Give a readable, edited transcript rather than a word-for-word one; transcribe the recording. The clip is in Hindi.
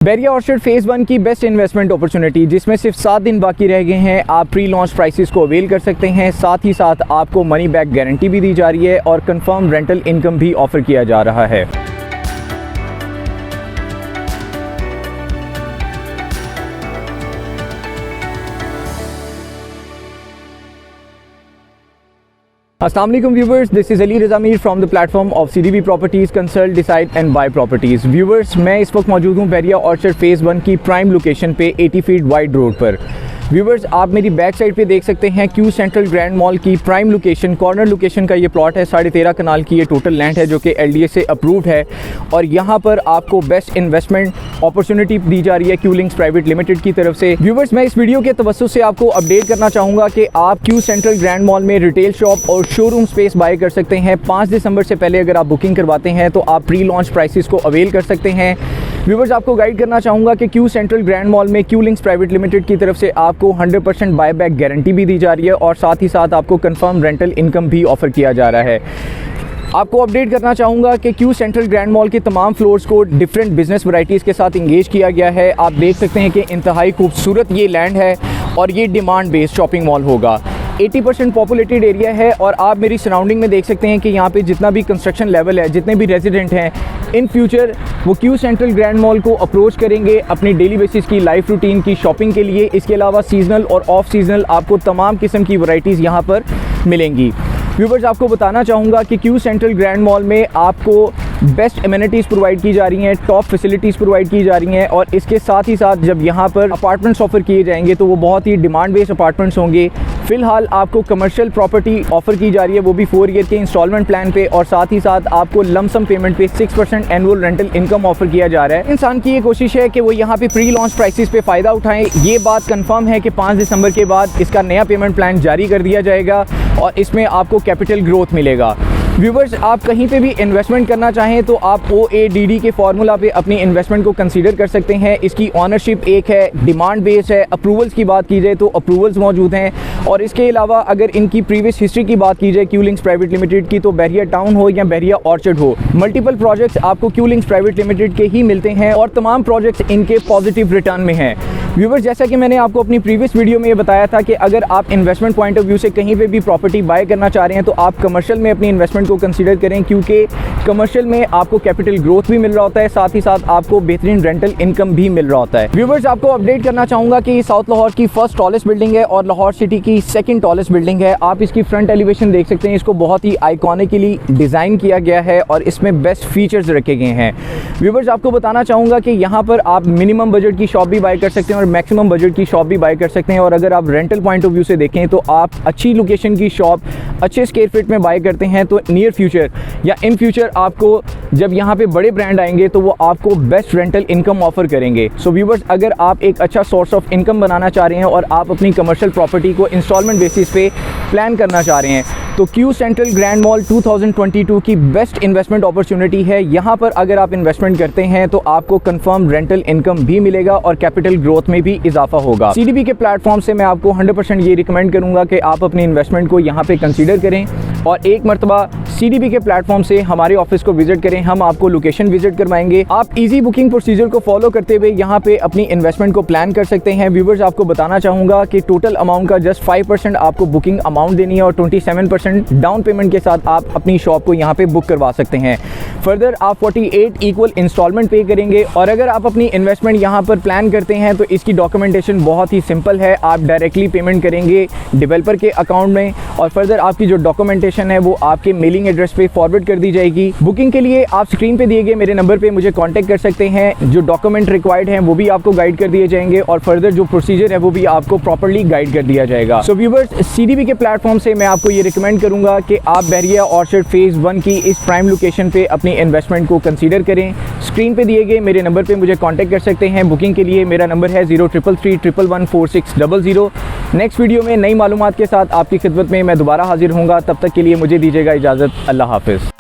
बैरिया ऑर्चर्ड फेज़ 1 की बेस्ट इन्वेस्टमेंट अपॉर्चुनिटी, जिसमें सिर्फ 7 दिन बाकी रह गए हैं। आप प्री लॉन्च प्राइसेस को अवेल कर सकते हैं। साथ ही साथ आपको मनी बैक गारंटी भी दी जा रही है और कंफर्म रेंटल इनकम भी ऑफर किया जा रहा है। अस्सलाम वालेकुम viewers, this is Ali Raza Mir from the platform of CDB properties consult decide and buy properties. Viewers, मैं इस वक्त मौजूद हूँ बैरिया ऑर्चर्ड फेज़ 1 की प्राइम लोकेशन पे 80 फीट वाइड रोड पर। व्यूवर्स, आप मेरी बैक साइड पे देख सकते हैं क्यू सेंट्रल ग्रैंड मॉल की प्राइम लोकेशन, कॉर्नर लोकेशन का ये प्लॉट है। 13.5 कनाल की ये टोटल लैंड है जो कि LDA से अप्रूव्ड है और यहाँ पर आपको बेस्ट इन्वेस्टमेंट अपॉर्चुनिटी दी जा रही है क्यू लिंक्स प्राइवेट लिमिटेड की तरफ से। व्यूवर्स, मैं इस वीडियो के तवज्जुह से आपको अपडेट करना चाहूँगा कि आप क्यू सेंट्रल ग्रैंड मॉल में रिटेल शॉप और शोरूम स्पेस बाय कर सकते हैं। 5 दिसंबर से पहले अगर आप बुकिंग करवाते हैं तो आप प्री लॉन्च प्राइसेस को अवेल कर सकते हैं। व्यूवर्स, आपको गाइड करना चाहूँगा कि क्यू सेंट्रल ग्रैंड मॉल में क्यू लिंक्स प्राइवेट लिमिटेड की तरफ से आपको 100% बाय बैक गारंटी भी दी जा रही है और साथ ही साथ आपको कंफर्म रेंटल इनकम भी ऑफर किया जा रहा है। आपको अपडेट करना चाहूँगा कि क्यू सेंट्रल ग्रैंड मॉल के तमाम फ्लोर्स को डिफरेंट बिजनेस वैराइटीज़ के साथ इंगेज किया गया है। आप देख सकते हैं कि इंतहाई खूबसूरत ये लैंड है और ये डिमांड बेस्ड शॉपिंग मॉल होगा। 80% पॉपुलेटेड एरिया है और आप मेरी सराउंडिंग में देख सकते हैं कि यहाँ पे जितना भी कंस्ट्रक्शन लेवल है, जितने भी रेजिडेंट हैं, इन फ्यूचर वो क्यू सेंट्रल ग्रैंड मॉल को अप्रोच करेंगे अपनी डेली बेसिस की लाइफ रूटीन की शॉपिंग के लिए। इसके अलावा सीजनल और ऑफ सीजनल आपको तमाम किस्म की वैराइटीज़ यहाँ पर मिलेंगी। व्यूवर्स, आपको बताना चाहूँगा कि क्यू सेंट्रल ग्रैंड मॉल में आपको बेस्ट एमिनिटीज़ प्रोवाइड की जा रही हैं, टॉप फैसिलिटीज़ प्रोवाइड की जा रही हैं और इसके साथ ही साथ जब यहाँ पर अपार्टमेंट्स ऑफर किए जाएंगे तो वो बहुत ही डिमांड बेस्ड अपार्टमेंट्स होंगे। फ़िलहाल आपको कमर्शियल प्रॉपर्टी ऑफर की जा रही है, वो भी 4 ईयर के इंस्टॉलमेंट प्लान पे और साथ ही साथ आपको लमसम पेमेंट पे 6% एनुअल रेंटल इनकम ऑफर किया जा रहा है। इंसान की ये कोशिश है कि वो यहाँ पे प्री लॉन्च प्राइसेस पे फ़ायदा उठाएं। ये बात कंफर्म है कि 5 दिसंबर के बाद इसका नया पेमेंट प्लान जारी कर दिया जाएगा और इसमें आपको कैपिटल ग्रोथ मिलेगा। व्यूवर्स, आप कहीं पे भी इन्वेस्टमेंट करना चाहें तो आप OADD के फार्मूला पे अपनी इन्वेस्टमेंट को कंसीडर कर सकते हैं। इसकी ऑनरशिप एक है, डिमांड बेस्ड है। अप्रूवल्स की बात की जाए तो अप्रूवल्स मौजूद हैं और इसके अलावा अगर इनकी प्रीवियस हिस्ट्री की बात की जाए क्यू लिंक्स प्राइवेट लिमिटेड की, तो बैरिया टाउन हो या बैरिया ऑर्चर्ड हो, मल्टीपल प्रोजेक्ट्स आपको क्यू लिंक्स प्राइवेट लिमिटेड के ही मिलते हैं और तमाम प्रोजेक्ट्स इनके पॉजिटिव रिटर्न में हैं। व्यूवर्स, जैसा कि मैंने आपको अपनी प्रीवियस वीडियो में ये बताया था कि अगर आप इन्वेस्टमेंट पॉइंट ऑफ व्यू से कहीं पे भी प्रॉपर्टी बाय करना चाह रहे हैं तो आप कमर्शियल में अपनी इन्वेस्टमेंट को कंसीडर करें, क्योंकि कमर्शियल में आपको कैपिटल ग्रोथ भी मिल रहा होता है, साथ ही साथ आपको बेहतरीन रेंटल इनकम भी मिल रहा होता है। व्यूवर्स, आपको अपडेट करना चाहूँगा कि ये साउथ लाहौर की फर्स्ट टॉलेस्ट बिल्डिंग है और लाहौर सिटी की सेकंड टॉलेस्ट बिल्डिंग है। आप इसकी फ्रंट एलिवेशन देख सकते हैं, इसको बहुत ही आइकॉनिकली डिज़ाइन किया गया है और इसमें बेस्ट फीचर्स रखे गए हैं। व्यूवर्स, आपको बताना चाहूँगा कि यहाँ पर आप मिनिमम बजट की शॉप भी बाय कर सकते हैं और मैक्सिमम बजट की शॉप भी बाय कर सकते हैं और अगर आप रेंटल पॉइंट ऑफ व्यू से देखें तो आप अच्छी लोकेशन की शॉप अच्छे स्क्वायर फीट में बाय करते हैं तो नियर फ्यूचर या इन फ्यूचर आपको जब यहाँ पे बड़े ब्रांड आएंगे तो वो आपको बेस्ट रेंटल इनकम ऑफर करेंगे। सो व्यूवर्स, अगर आप एक अच्छा सोर्स ऑफ इनकम बनाना चाह रहे हैं और आप अपनी कमर्शियल प्रॉपर्टी को इंस्टॉलमेंट बेसिस पे प्लान करना चाह रहे हैं तो क्यू सेंट्रल ग्रैंड मॉल 2022 की बेस्ट इन्वेस्टमेंट अपॉर्चुनिटी है। यहाँ पर अगर आप इन्वेस्टमेंट करते हैं तो आपको कंफर्म रेंटल इनकम भी मिलेगा और कैपिटल ग्रोथ में भी इजाफा होगा। CDB के प्लेटफॉर्म से मैं आपको 100% ये रिकमेंड करूँगा कि आप अपनी इन्वेस्टमेंट को यहाँ पे कंसीडर करें और एक मरतबा CDB के प्लेटफॉर्म से हमारे ऑफिस को विजिट करें। हम आपको लोकेशन विजिट करवाएंगे। आप इजी बुकिंग प्रोसीजर को फॉलो करते हुए यहाँ पे अपनी इन्वेस्टमेंट को प्लान कर सकते हैं। व्यूवर्स, आपको बताना चाहूँगा कि टोटल अमाउंट का जस्ट 5% आपको बुकिंग अमाउंट देनी है और 27% डाउन पेमेंट के साथ आप अपनी शॉप को यहाँ पे बुक करवा सकते हैं। फर्दर आप 48 इक्वल इंस्टॉलमेंट पे करेंगे और अगर आप अपनी इन्वेस्टमेंट यहाँ पर प्लान करते हैं तो इसकी डॉक्यूमेंटेशन बहुत ही सिंपल है। आप डायरेक्टली पेमेंट करेंगे डेवलपर के अकाउंट में और फर्दर आपकी जो डॉक्यूमेंटेशन है वो आपके मेलिंग एड्रेस पे फॉरवर्ड कर दी जाएगी। बुकिंग के लिए आप स्क्रीन पे दिए गए मेरे नंबर पे मुझे कांटेक्ट कर सकते हैं। जो डॉक्यूमेंट रिक्वायर्ड हैं वो भी आपको गाइड कर दिए जाएंगे और फर्दर जो प्रोसीजर है वो भी आपको प्रॉपर्ली गाइड कर दिया जाएगा। सो व्यूवर्स, CDB के प्लेटफॉर्म से मैं आपको ये रिकमेंड करूंगा कि आप बैरिया ऑर्चर्ड फेज़ 1 की इस प्राइम लोकेशन पे अपनी इन्वेस्टमेंट को कंसीडर करें। स्क्रीन पे दिए गए मेरे नंबर पे मुझे कांटेक्ट कर सकते हैं। बुकिंग के लिए मेरा नंबर है 0333114600। नेक्स्ट वीडियो में नई मालूमात के साथ आपकी खिदमत में मैं दोबारा हाजिर होऊंगा। तब तक के लिए मुझे दीजिएगा इजाज़त। अल्लाह हाफिज़।